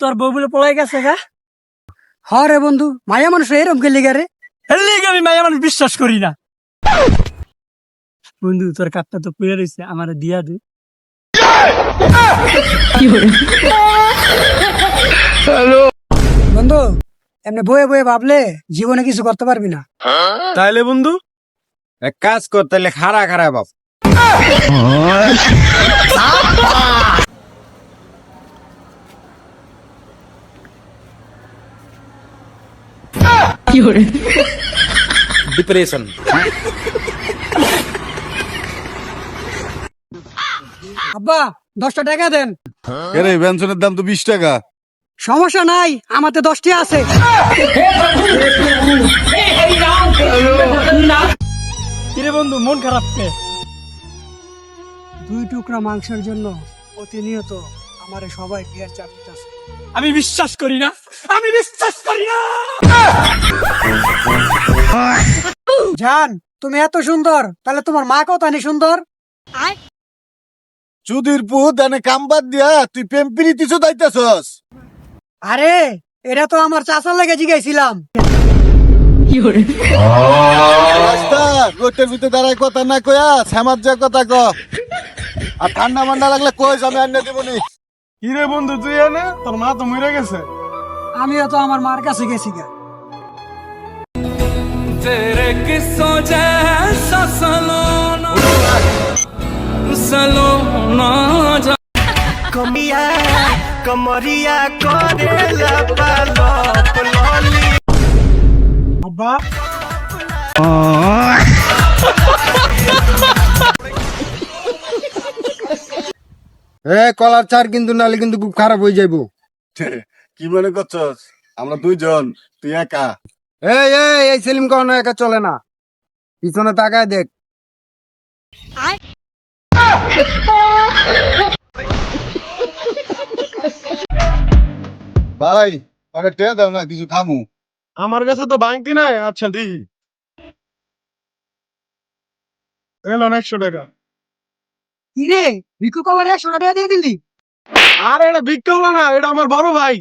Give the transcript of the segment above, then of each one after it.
তোর বউ বলে পলাই গেছে গা? হ রে বন্ধু, মায়া মানুষ এরম গেলি গারে। এর লিগে আমি মায়া মানুষ বিশ্বাস করি না। বন্ধু তোর কাপটা তো পুড়ে রয়েছে, আমার দিয়া দে। বন্ধু এমনি বয়ে বয়ে ভাবলে জীবনে কিছু করতে পারবি না। তাইলে বন্ধু এক কাজ কর, তাইলে খারা খারা বাপ। ডিপ্রেশন। আব্বা 10টা টাকা দেন। এরে বেনসনের দাম তো 20 টাকা। সমস্যা নাই, আমাতে 10টি আছে। কিরে বন্ধু মন খারাপ কে? 2 টুকরা মাংসের জন্য প্রতিনিয়ত আমারে সবাই বিয়ার চাপ দিতেছে। আমি বিশ্বাস করি না, আমি বিশ্বাস করি না। জান তুমি এত সুন্দর, তাহলে তোমার মা কত আনি সুন্দর? চুদির পুত দানে কাম বাদ দিয়া তুই প্রেম প্রীতি চুদাইতেছস। আরে এটা তো আমার চাচার লেগে জিগাইছিলাম। রাস্তা গোটের ভিতরে দাঁড়ায় কথা না কয়া শ্যামার যা কথা ক। আর ঠান্ডা মান্ডা লাগলে কইস, আমি আনিয়ে দিবনি। কি রে বন্ধু তুই এনে? তোর মা তো মরে গেছে। আমিও তো আমার মার কাছে গেছি গা। तेरे किस्सों जैसा सलोना सलोना कमिया कमरिया करेला पालप लॉली আব্বা কলার চার কিন্তু নালে কিন্তু খুব খারাপ হয়ে যাইবো। কি মনে করছস আমরা দুইজন, তুই একা? এই সেলিম কখনো একা চলে না, পিছনে তাকায় দেখ। ভাই আরে টেয়া দাও না, কিছু খামু। আমার কাছে তো বাংতি নাই। আচ্ছা দিই, এলো 100 টাকা। কি রে ভিক্ষু কবার 100 টাকা দিয়ে দিলি? আর এটা ভিক্ষা হলো না, এটা আমার বড় ভাই।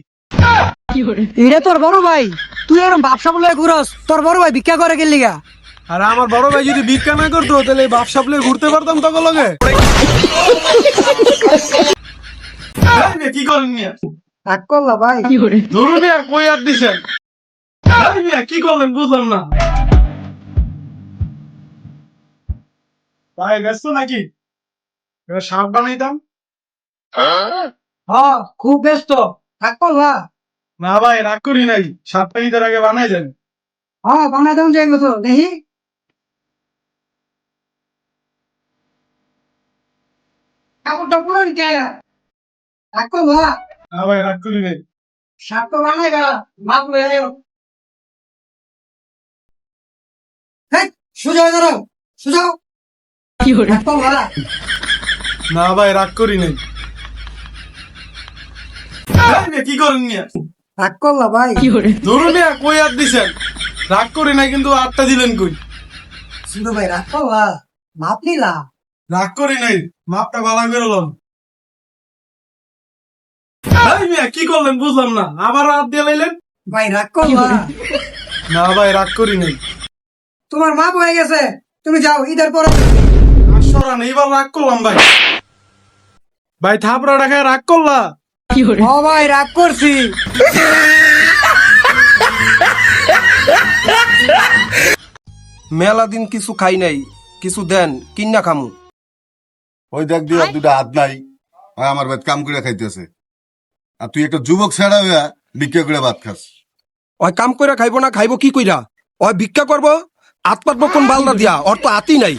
এটা তোর বড় ভাই? তুই এরকম ব্যবসা বলে ঘুরস, তোর বড় ভাই ভিক্ষা করে গেলি গা? আর আমার বড় ভাই যদি ভিক্ষা না করতো তাহলে বাপ সাপলে ঘুরতে পারতাম তখন লগে। কি করেন মিয়া? রাগ করলা ভাই? ধরুন মিয়া, কই আর দিছেন? মিয়া কি করলেন বুঝলাম না। ভাই ব্যস্ত নাকি? সাপ বানাইতাম। হ্যাঁ খুব ব্যস্ত। রাগ করলা? না ভাই রাগ করি নাই, সাতটা ঈদের আগে বানাই দেন। হ্যাঁ বাংলা দাম যাইব তো দেখি। কাপড়টা পুরো নিতে রাগ করলা? না ভাই রাগ করি নাই। সাপ তো বানাই গা, মাপ লয়ে আয়ো। হেই সোজা হয়ে দাঁড়াও, সোজা হও। রাগ করলা? না ভাই রাগ করি নাই। কি করেন মিয়া? রাগ করলা ভাই? ধরুন মিয়া, কই আর দিছেন? রাগ করি নাই কিন্তু আটটা দিলেন কই? সিধু ভাই রাগ করলা? মাপ নিলা? রাগ করি নাই, মাপটা ভালো করে লন। মিয়া কি করলেন বুঝলাম না, আবার হাত দিয়ে লাইলেন। ভাই রাগ করলা? না ভাই রাগ করি নাই। তোমার মাপ হয়ে গেছে, তুমি যাও ঈদের পরে। সরান, এইবার রাগ করলাম ভাই। ভাই থাপড়া রাখায় রাগ করলা? ও ভাই রাগ করছি। মেলা দিন কিছু খাই নাই, কিছু দেন কিন্না খামু। ওই দেখ দিয়ে দুটা হাত নাই, ওই আমার ভাই কাম করে খাইতেছে। আর তুই একটা যুবক ছাড়া হইয়া ভিক্ষা করে ভাত খাস। ওই কাম কইরা খাইবো না, খাইবো কি কইরা? ওই ভিক্ষা করবো, হাত পাতবো কোন বালনা দিয়া? ওর তো হাতই নাই।